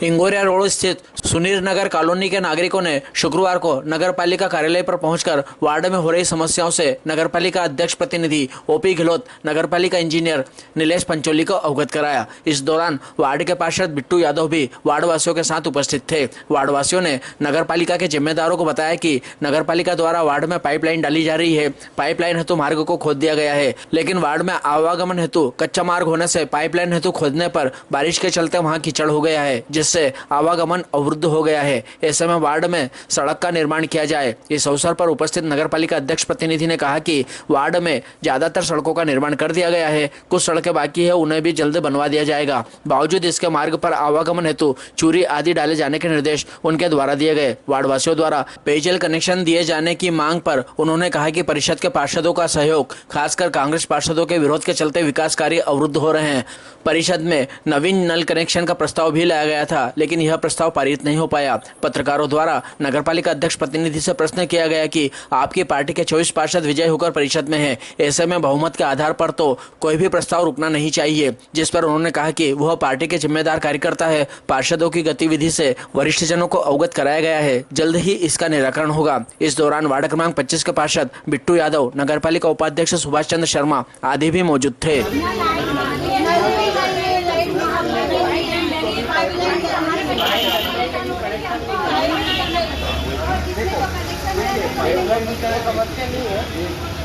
Ingoriya road स्थित सुनीर नगर colony के नागरिकों ने शुक्रवार को नगर पालिका कार्यालय पर पहुंचकर वार्ड में हो रही समस्याओं से नगर पालिका अध्यक्ष प्रतिनिधि ओपी गहलोत, नगर पालिका इंजीनियर नीलेश पंचोली को अवगत कराया। इस दौरान वार्ड के पार्षद बिट्टू यादव भी वार्ड वासियों के साथ उपस्थित थे। वार्ड वासियों ने नगर पालिका के जिम्मेदारों को बताया कि नगर पालिका द्वारा वार्ड में पाइपलाइन डाली जा रही है। पाइपलाइन हेतु मार्ग को खोद दिया गया है, लेकिन वार्ड में आवागमन हेतु कच्चा मार्ग होने से पाइपलाइन हेतु खोदने पर बारिश के चलते वहां कीचड़ हो गया है, जिससे आवागमन अवरुद्ध हो गया है। ऐसे में वार्ड में सड़क का निर्माण किया जाए। इस अवसर पर उपस्थित नगर पालिका अध्यक्ष प्रतिनिधि ने कहा कि वार्ड में ज्यादातर सड़कों का निर्माण कर दिया गया है, कुछ सड़कें बाकी है, उन्हें भी जल्द बनवा दिया जाएगा। बावजूद इसके मार्ग पर आवागमन हेतु चूरी आदि डाले जाने के निर्देश उनके द्वारा दिए गए। वार्ड वासियों द्वारा पेयजल कनेक्शन दिए जाने की मांग पर उन्होंने कहा कि परिषद के पार्षदों का सहयोग, खासकर कांग्रेस पार्षदों के विरोध के चलते विकास कार्य अवरुद्ध हो रहे हैं। परिषद में नवीन नल कनेक्शन का प्रस्ताव भी लाया गया था, लेकिन यह प्रस्ताव पारित नहीं हो पाया। पत्रकारों द्वारा नगरपालिका अध्यक्ष प्रतिनिधि से प्रश्न किया गया कि आपकी पार्टी के 24 पार्षद विजय होकर परिषद में हैं, ऐसे में बहुमत के आधार पर तो कोई भी प्रस्ताव रुकना नहीं चाहिए। जिस पर उन्होंने कहा कि वह पार्टी के जिम्मेदार कार्यकर्ता है, पार्षदों की गतिविधि से वरिष्ठ जनों को अवगत कराया गया है, जल्द ही इसका निराकरण होगा। इस दौरान वार्ड क्रमांक 25 के पार्षद बिट्टू यादव, नगरपालिका उपाध्यक्ष सुभाष चंद्र शर्मा आदि भी मौजूद थे।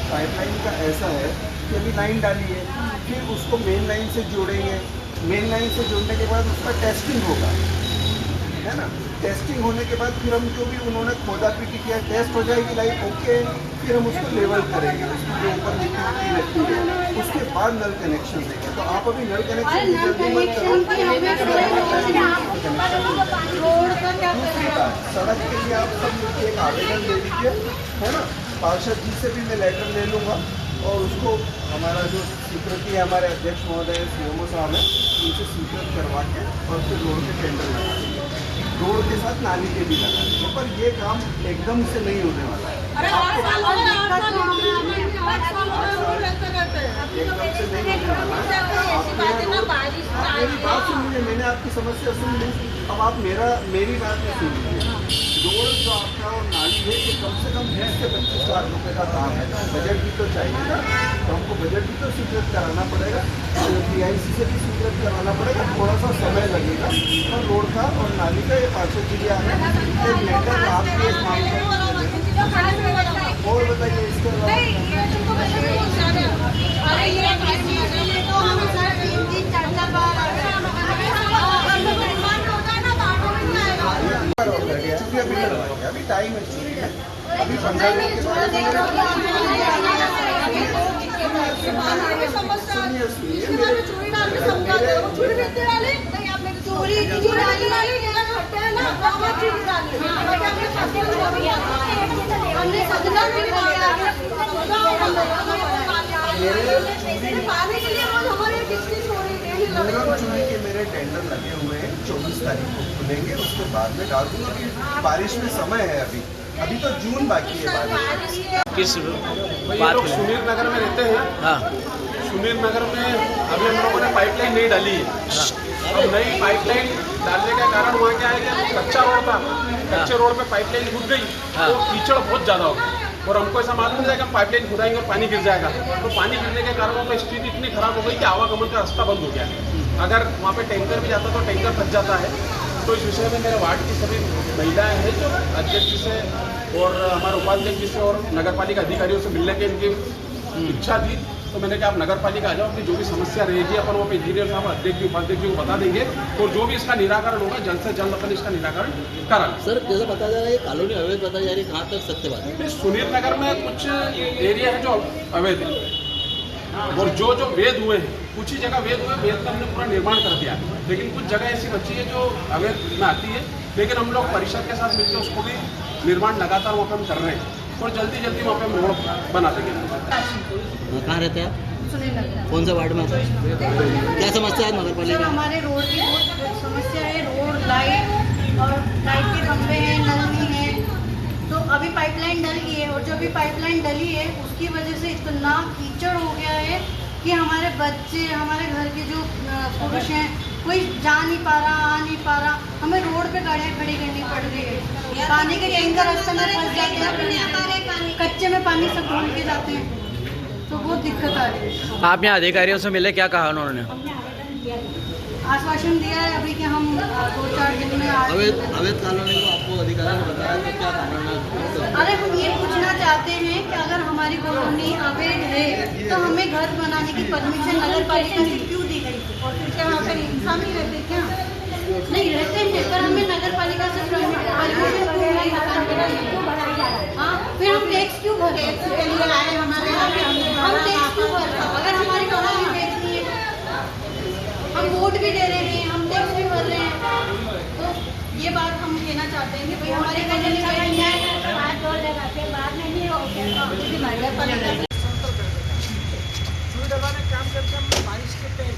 पाइपलाइन का ऐसा है कि अभी लाइन डाली है, फिर उसको मेन लाइन से जोड़ेंगे। मेन लाइन से जोड़ने के बाद उसका टेस्टिंग होगा, है ना। टेस्टिंग होने के बाद फिर हम जो भी उन्होंने खोदा पीटी किया, टेस्ट हो जाएगी लाइन, ओके, फिर हम उसको लेवल करेंगे, उसकी जो ऊपर मिट्टी लगती है, उसके बाद नल कनेक्शन देंगे। तो आप अभी नल कनेक्शन जल्दी मत करो। दूसरी बात, सड़क के लिए आप सब एक आवेदन दे दीजिए, है ना। पार्षद जी से भी मैं लेटर ले लूँगा और उसको हमारा जो स्वीकृति है, हमारे अध्यक्ष महोदय सीएमओ साहब है, उनसे स्वीकृत करवा के और फिर रोड के टेंडर लगा देंगे, रोड के साथ नाली के भी लगा देंगे। पर ये काम एकदम से नहीं होने वाला है, एकदम से नहीं होने वाला है। मेरी बात सुनिए, मैंने आपकी समस्या सुन ली, अब आप मेरी बात नहीं सुन लीजिए। रोड जो आपका और नाली है, ये कम से कम 20 से 25 लाख रुपए का काम है। बजट भी तो चाहिए ना, तो हमको बजट भी तो स्वीकृत कराना पड़ेगा, PIC से भी स्वीकृत कराना पड़ेगा, थोड़ा सा समय लगेगा। और रोड का और नाली का ये पार्षद जी आ रहे हैं, एक लेटर आपके और बताइए इसके अभी टाइम है, अभी 15 दिन के बाद मेरे टेंडर लगे हुए हैं, 24 तारीख को खुलेंगे, उसके बाद में डाल दूंगा। अभी बारिश में समय है, अभी तो जून बाकी है बारिश। किस लोग सुनीर नगर में रहते हैं। हाँ, सुनीर नगर में अभी हम लोगों ने पाइपलाइन नहीं डाली है। अब नई पाइपलाइन डालने का कारण वहाँ क्या है कि कच्चा रोड था, कच्चे रोड पे पाइपलाइन घुस गई, तो कीचड़ बहुत ज़्यादा हो गया। और हमको ऐसा मालूम नहीं था कि हम पाइपलाइन खुदाएंगे और पानी गिर जाएगा। तो पानी गिरने के कारण वहाँ पर स्थिति इतनी खराब हो गई कि आवागमन का रास्ता बंद हो गया। अगर वहाँ पे टैंकर भी जाता तो टैंकर फंस जाता है। तो इस विषय में मेरे वार्ड की सभी महिलाएं हैं जो अध्यक्ष जी से और हमारे उपाध्यक्ष जी से और नगरपालिका अधिकारियों से मिलने की इनकी इच्छा थी। तो मैंने कहा आप नगरपालिका आ जाओ, अपनी जो भी समस्या रहेगी अपन वो इंजीनियर साहब, अध्यक्ष जी, उपाध्यक्ष जी को बता देंगे और जो भी इसका निराकरण होगा जल्द से जल्द अपन इसका निराकरण कराएंगे। सर जैसा बताया जा रहा है कॉलोनी अवैध बताई जा रही है, कहाँ तक सत्य बात है? सुनीर नगर में कुछ एरिया है जो अवैध है और जो वेद हुए हैं, कुछ ही जगह वेद हुए, वेद का हमने पूरा निर्माण कर दिया। लेकिन कुछ जगह ऐसी बची है जो अवैध में आती है, लेकिन हम लोग परिषद के साथ मिलकर उसको भी निर्माण लगातार वहाँ पर हम कर रहे हैं और जल्दी जल्दी वहाँ पे रोड बना देंगे। कहाँ रहते हैं आप? सुनीर नगर। कौन सा वार्ड में? क्या समस्या है नगर पालिका? हमारे रोड की बहुत समस्या है, रोड, लाइट और लाइट के खंभे हैं, नल नहीं है। तो अभी पाइपलाइन डली है और जो अभी पाइपलाइन डली है उसकी वजह से इतना कीचड़ हो गया है कि हमारे बच्चे, हमारे घर के जो पुरुष हैं, कोई जा नहीं पा रहा, आ नहीं पा रहा, हमें रोड पे गाड़ियाँ खड़ी करनी पड़ रही है। पानी के टैंकर रास्ते में फंस जाते हैं, कच्चे में पानी सब ढूंढ के जाते हैं, तो बहुत दिक्कत आ रही है। आप यहाँ अधिकारियों से मिले, क्या कहा उन्होंने? आश्वासन दिया है अभी कि हम 2-4 दिन में अवैध कॉलोनी को आपको अधिकारी ने बताया तो क्या कारण है? अरे हम ये पूछना चाहते हैं कि अगर हमारी कॉलोनी अवैध है तो हमें घर बनाने की परमिशन नगर पालिका से क्यों दी गई? और फिर क्या वहाँ पर इंसान ही रहते क्या? नहीं रहते हैं, पर हमें नगर पालिका से परमिशन क्यों नहीं मिला? हाँ, फिर हम टैक्स क्यों भर रहे हैं? हम टैक्स क्यों भर रहे हैं? अगर हमारी कॉलोनी बेचनी है, हम वोट भी दे रहे हैं, हम टैक्स भी भर रहे हैं, तो ये बात हम कहना चाहते हैं कि भाई हमारी कॉलोनी बेचनी है। सुई दबाने का काम करते हम बारिश के पहले,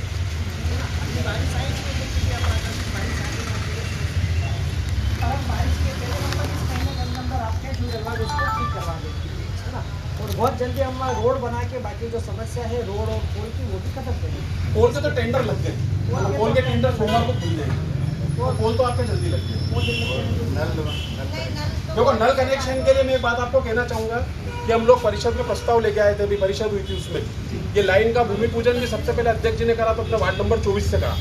अभी बारिश आई थी तो देखिए आप बारिश आई और हम बारिश के पहले मतलब इस महीने के अंदर आपके सुई दबा के उसको ठीक करवा देंगे, है ना। और बहुत जल्दी हम रोड बना के बाकी जो समस्या है रोड और पोल की वो भी खत्म करेंगे। पोल के तो टेंडर लग गए, पोल के टेंडर सोमवार को खुल जाएंगे, तो पोल तो आपके जल्दी लग गए। देखो नल कनेक्शन के लिए मैं एक बात आपको कहना चाहूँगा कि हम लोग परिषद में प्रस्ताव लेके आए थे, अभी परिषद हुई थी उसमें ये लाइन का भूमि पूजन भी सबसे पहले अध्यक्ष जी ने करा तो अपने वार्ड नंबर 24 से करा।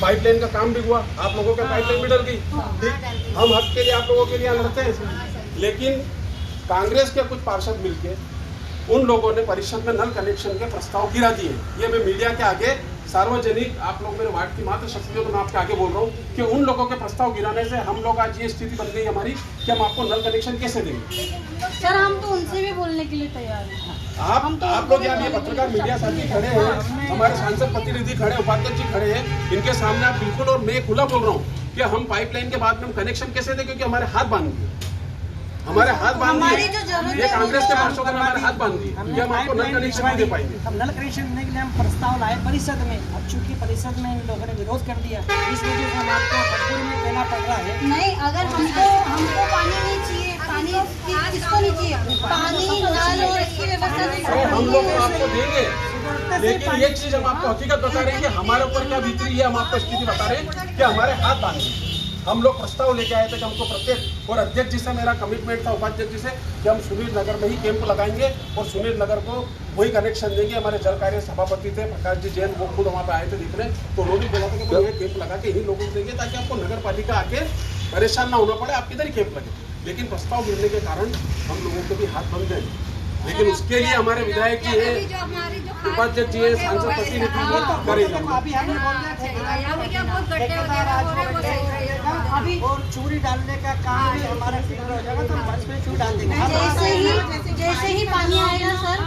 पाइपलाइन का काम भी हुआ, आप लोगों के पाइपलाइन भी डल गई, ठीक। हम हक के लिए आप लोगों के लिए लड़ते हैं, लेकिन कांग्रेस के कुछ पार्षद मिलके उन लोगों ने परिषद में नल कनेक्शन के प्रस्ताव गिरा दिए। ये मैं मीडिया के आगे सार्वजनिक, आप लोग मेरे वार्ड की मात्र शक्ति हो तो मैं आपके आगे बोल रहा हूँ कि उन लोगों के प्रस्ताव गिराने से हम लोग आज ये स्थिति बन गई हमारी कि हम आपको नल कनेक्शन कैसे देंगे। सर हम तो उनसे भी बोलने के लिए तैयार हैं। आप लोग यहाँ ये पत्रकार मीडिया साथी खड़े हैं, हमारे सांसद प्रतिनिधि खड़े, उपाध्यक्ष जी खड़े हैं, इनके सामने आप बिल्कुल और मैं खुला बोल रहा हूँ कि हम पाइपलाइन के बाद में हम कनेक्शन कैसे दें, क्योंकि हमारे हाथ बांध दिए, हमारे हाथ बांध दिए, ये कांग्रेस के पार्षदों ने हमारे हाथ बांध दिए कि हम आपको नल कनेक्शन नहीं दे पाएंगे। अब नल कनेक्शन देने के लिए हम प्रस्ताव लाए परिषद में, अब चूंकि परिषद में इन लोगों ने विरोध कर दिया, इस वजह से हम आपको मजबूरी में देना पड़ रहा है। नहीं, अगर हमको पानी नहीं चाहिए, पानी किसको नहीं चाहिए, पानी नल और इसकी व्यवस्था नहीं, हम लोग आपको देंगे, लेकिन एक चीज हम आपको हकीकत बता रहे हैं कि हमारे ऊपर क्या बीत रही है, हम आपको स्थिति बता रहे हैं कि हमारे हाथ बांध दिए। हम लोग प्रस्ताव लेके आए थे कि हमको प्रत्येक, और अध्यक्ष जी से मेरा कमिटमेंट था, उपाध्यक्ष जी से, कि हम सुनील नगर में ही कैंप लगाएंगे और सुनील नगर को वही कनेक्शन देंगे। हमारे जल कार्य सभापति थे प्रकाश जी जैन, वो खुद वहाँ पे आए थे दिखने, तो उन्होंने बोला था कि ये कैंप लगा के यही लोगों को देंगे ताकि आपको नगर पालिका आके परेशान ना होना पड़े, आप किधर ही कैंप लगे। लेकिन प्रस्ताव गिरने के कारण हम लोगों के भी हाथ बंद गए, लेकिन उसके लिए हमारे विधायक जी है, उपाध्यक्ष जी है, सांसद प्रतिनिधि अभी और चूड़ी डालने का काम भी हमारा फिगर हो जाएगा, तो मंच में चूड़ी डाल देंगे। जैसे ही पानी आएगा सर,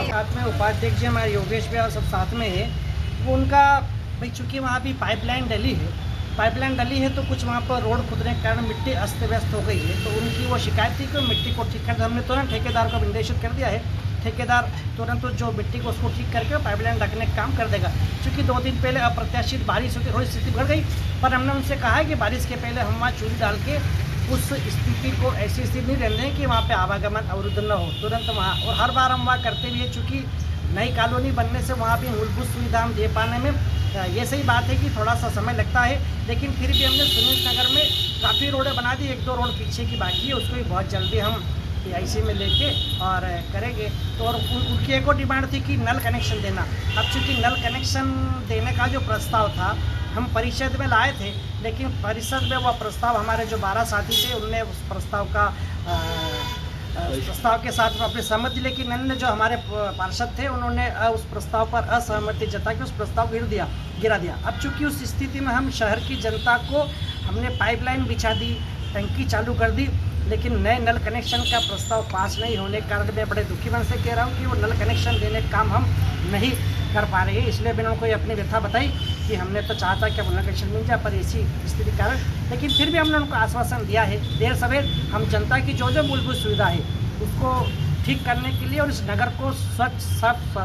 साथ में उपाध्यक्ष जी हमारे योगेश भैया सब साथ में है, वो उनका भाई चूँकि वहाँ भी पाइपलाइन डली है तो कुछ वहाँ पर रोड खुदने के कारण मिट्टी अस्त व्यस्त हो गई है, तो उनकी वो शिकायत थी कि मिट्टी को ठीक कर, हमने तुरंत ठेकेदार को निर्देशित कर दिया है, ठेकेदार तुरंत जो मिट्टी को उसको ठीक करके पाइपलाइन रखने का काम कर देगा। क्योंकि 2 दिन पहले अप्रत्याशित बारिश होती, थोड़ी स्थिति बढ़ गई, पर हमने उनसे कहा है कि बारिश के पहले हम वहाँ चूड़ी डाल के उस स्थिति को ऐसी स्थिति नहीं रहने दें कि वहाँ पे आवागमन अवरुद्ध न हो, तुरंत वहाँ, और हर बार हम वहाँ करते भी है, चूँकि नई कॉलोनी बनने से वहाँ भी मूलभूत सुविधा हम दे पाने में ये सही बात है कि थोड़ा सा समय लगता है, लेकिन फिर भी हमने सुनील नगर में काफ़ी रोडें बना दी, 1-2 रोड पीछे की बाकी है, उसको भी बहुत जल्दी हम PIC में लेके और करेंगे। तो और उनकी एक और डिमांड थी कि नल कनेक्शन देना। अब चूँकि नल कनेक्शन देने का जो प्रस्ताव था हम परिषद में लाए थे, लेकिन परिषद में वह प्रस्ताव हमारे जो 12 साथी थे उनने उस प्रस्ताव के साथ अपनी सहमति, लेकिन अन्य जो हमारे पार्षद थे उन्होंने उस प्रस्ताव पर असहमति जता के उस प्रस्ताव गिरा दिया। अब चूंकि उस स्थिति में हम शहर की जनता को हमने पाइपलाइन बिछा दी, टंकी चालू कर दी, लेकिन नए नल कनेक्शन का प्रस्ताव पास नहीं होने के कारण मैं बड़े दुखी मन से कह रहा हूँ कि वो नल कनेक्शन देने का काम हम नहीं कर पा रहे हैं। इसलिए मैंने उनको ये अपनी व्यथा बताई कि हमने तो चाहा था कि अब नल कनेक्शन मिल जाए, पर ऐसी स्थिति के कारण, लेकिन फिर भी हमने उनको आश्वासन दिया है देर सवेर हम जनता की जो मूलभूत सुविधा है उसको ठीक करने के लिए और इस नगर को स्वच्छ साफ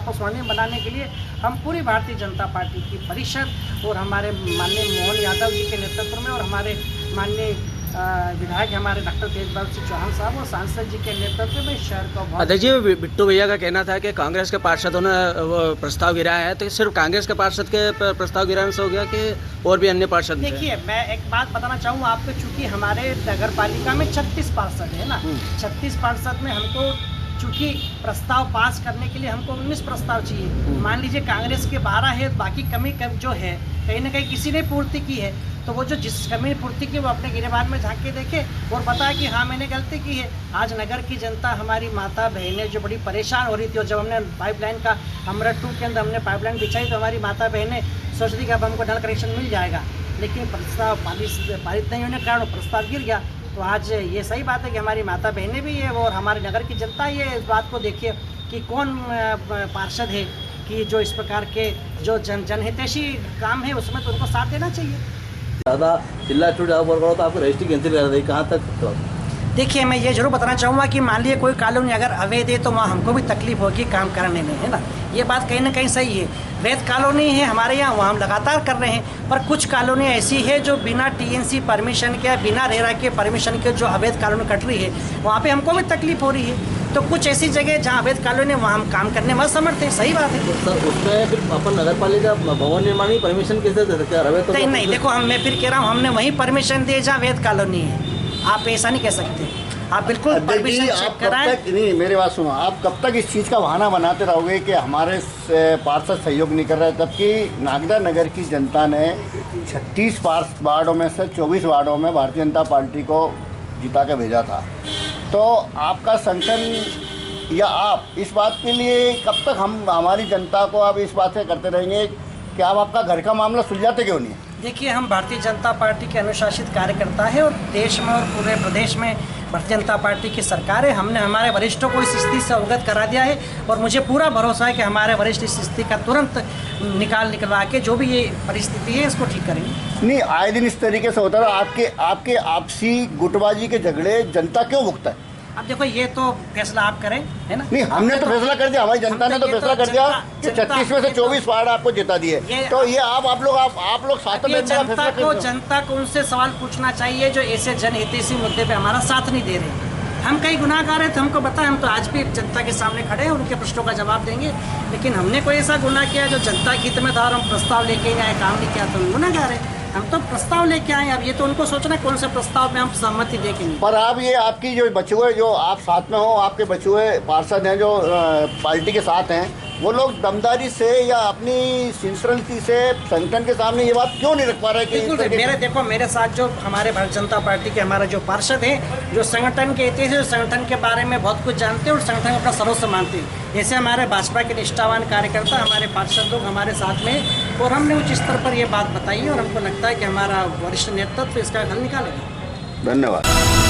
और स्वर्णिम बनाने के लिए हम पूरी भारतीय जनता पार्टी की परिषद और हमारे माननीय मोहन यादव जी के नेतृत्व में और हमारे माननीय विधायक हमारे डॉक्टर तेजपाल सिंह चौहान साहब और सांसद जी के नेतृत्व में शहर को बहुत अध्यक्ष जी, बिट्टू भैया का कहना था कि कांग्रेस के पार्षदों ने वो प्रस्ताव गिराया है, तो सिर्फ कांग्रेस के पार्षद के प्रस्ताव गिराने से हो गया कि और भी अन्य पार्षद थे? देखिए, मैं एक बात बताना चाहूँ आपको, चूंकि हमारे नगर पालिका में 36 पार्षद है ना, 36 पार्षद में हमको चूंकि प्रस्ताव पास करने के लिए हमको 19 प्रस्ताव चाहिए। मान लीजिए कांग्रेस के 12 है, बाकी कमी जो है कहीं ना कहीं किसी ने पूर्ति की है, तो वो जो जिस कमी पूर्ति की वो अपने गिरेबान में झांक के देखे और बताया कि हाँ मैंने गलती की है। आज नगर की जनता, हमारी माता बहनें जो बड़ी परेशान हो रही थी, और जब हमने पाइपलाइन का अमृत 2 के अंदर हमने पाइपलाइन बिछाई तो हमारी माता बहनें सोच रही कि अब हमको नल कनेक्शन मिल जाएगा, लेकिन प्रस्ताव पारित नहीं होने के कारण प्रस्ताव गिर गया। तो आज ये सही बात है कि हमारी माता बहनें भी है और हमारे नगर की जनता ये इस बात को देखिए कि कौन पार्षद है कि जो इस प्रकार के जो जनहितैषी काम है उसमें तो उनको साथ देना चाहिए। दादा जिला चुनाव ज़्यादा वर्क करो तो आपको रजिस्ट्री कैंसिल कर दी, कहाँ तक? देखिए, मैं ये जरूर बताना चाहूँगा कि मान लीजिए कोई कॉलोनी अगर अवैध है तो वहाँ हमको भी तकलीफ होगी काम करने में, है ना। ये बात कहीं ना कहीं सही है। वैध कॉलोनी है हमारे यहाँ, वहाँ हम लगातार कर रहे हैं, पर कुछ कॉलोनी ऐसी है जो बिना टीएनसी परमिशन के, बिना रेरा के परमिशन के जो अवैध कॉलोनी कट रही है, वहाँ पे हमको भी तकलीफ हो रही है। तो कुछ ऐसी जगह जहाँ अवैध कॉलोनी है वहाँ हम काम करने में असमर्थ हैं, सही बात है। सर उसमें फिर अपन नगर पालिका भवन निर्माण की परमिशन कैसे दे सकते हैं? तो नहीं, देखो मैं फिर कह रहा हूँ, हमने वहीं परमिशन दी जहाँ अवैध कॉलोनी है। आप ऐसा नहीं कह सकते, आप बिल्कुल परमिशन चेक कराएं। नहीं, मेरी बात सुनो, आप कब तक इस चीज़ का बहाना बनाते रहोगे कि हमारे पार्षद सहयोग नहीं कर रहे, जबकि नागदा नगर की जनता ने 36 वार्डों में से 24 वार्डों में भारतीय जनता पार्टी को जिता के भेजा था। तो आपका संगठन या आप इस बात के लिए कब तक हमारी जनता को आप इस बात से करते रहेंगे कि आप आपका घर का मामला सुलझाते क्यों नहीं? देखिए, हम भारतीय जनता पार्टी के अनुशासित कार्यकर्ता है और देश में और पूरे प्रदेश में भारतीय जनता पार्टी की सरकार है। हमने हमारे वरिष्ठों को इस स्थिति से अवगत करा दिया है और मुझे पूरा भरोसा है कि हमारे वरिष्ठ इस स्थिति का तुरंत निकलवा के जो भी ये परिस्थिति है इसको ठीक करेंगे। नहीं, आए दिन इस तरीके से होता रहा। आपके आपसी गुटबाजी के झगड़े जनता क्यों भुगता है? अब देखो, ये तो फैसला आप करें, है ना। नहीं, हमने तो फैसला कर दिया, हमारी जनता ने तो फैसला कर दिया कि 36 में से 24 वार्ड आपको जिता दिए। तो ये आप लोग साथ में जनता को उनसे सवाल पूछना चाहिए जो ऐसे जनहितैषी मुद्दे पे हमारा साथ नहीं दे रहे। हम कई गुनाहगार हैं तो हमको पता है, हम तो आज भी जनता के सामने खड़े हैं, उनके प्रश्नों का जवाब देंगे। लेकिन हमने कोई ऐसा गुनाह किया जो जनता के हित में था और हम प्रस्ताव लेके आए, काम नहीं किया तो हम गुनाहगार हैं। हम तो प्रस्ताव लेके आए, अब ये तो उनको सोचना कौन से प्रस्ताव में हम सहमति देंगे। पर आप ये आपकी जो बचुए, जो आप साथ में हो, आपके बचुए पार्षद हैं जो पार्टी के साथ हैं, वो लोग दमदारी से या अपनी सिंसियरिटी से संगठन के सामने ये बात क्यों नहीं रख पा रहे? कि मेरे साथ जो हमारे भारतीय जनता पार्टी के हमारे जो पार्षद हैं, जो संगठन के इतिहास, जो संगठन के बारे में बहुत कुछ जानते हैं और संगठन को अपना सर्वस्व मानते हैं, जैसे हमारे भाजपा के निष्ठावान कार्यकर्ता, हमारे पार्षद लोग हमारे साथ में, और हमने उच्च स्तर पर ये बात बताई और हमको लगता है कि हमारा वरिष्ठ नेतृत्व इसका हल निकालेगा। धन्यवाद।